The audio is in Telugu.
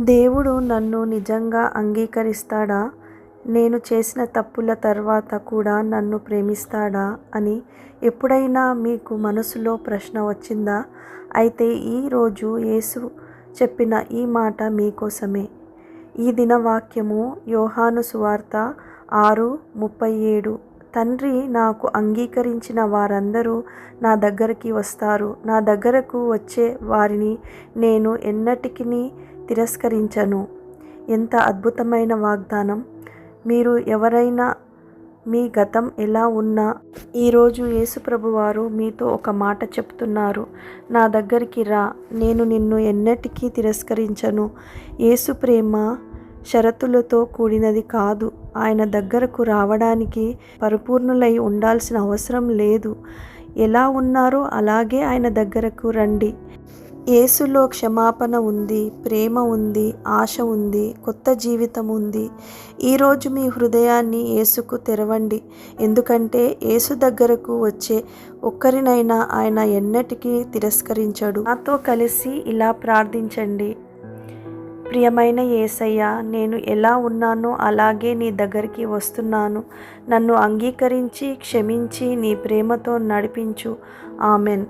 దేవుడు నన్ను నిజంగా అంగీకరిస్తాడా? నేను చేసిన తప్పుల తర్వాత కూడా నన్ను ప్రేమిస్తాడా అని ఎప్పుడైనా మీకు మనసులో ప్రశ్న వచ్చిందా? అయితే ఈరోజు యేసు చెప్పిన ఈ మాట మీకోసమే. ఈ దిన వాక్యము యోహాను సువార్త 6:37. తండ్రి నాకు అంగీకరించిన వారందరూ నా దగ్గరికి వస్తారు. నా దగ్గరకు వచ్చే వారిని నేను ఎన్నటికిని తిరస్కరించను. ఎంత అద్భుతమైన వాగ్దానం! మీరు ఎవరైనా మీ గతం ఎలా ఉన్నా ఈరోజు యేసుప్రభువారు మీతో ఒక మాట చెప్తున్నారు. నా దగ్గరికి రా, నేను నిన్ను ఎన్నటికీ తిరస్కరించను. యేసు ప్రేమ షరతులతో కూడినది కాదు. ఆయన దగ్గరకు రావడానికి పరిపూర్ణులై ఉండాల్సిన అవసరం లేదు. ఎలా ఉన్నారో అలాగే ఆయన దగ్గరకు రండి. యేసులో క్షమాపణ ఉంది, ప్రేమ ఉంది, ఆశ ఉంది, కొత్త జీవితం ఉంది. ఈరోజు మీ హృదయాన్ని యేసుకు తెరవండి. ఎందుకంటే యేసు దగ్గరకు వచ్చే ఒక్కరినైనా ఆయన ఎన్నటికీ తిరస్కరించడు. నాతో కలిసి ఇలా ప్రార్థించండి. ప్రియమైన యేసయ్య, నేను ఎలా ఉన్నానో అలాగే నీ దగ్గరికి వస్తున్నాను. నన్ను అంగీకరించి క్షమించి నీ ప్రేమతో నడిపించు. ఆమెన్.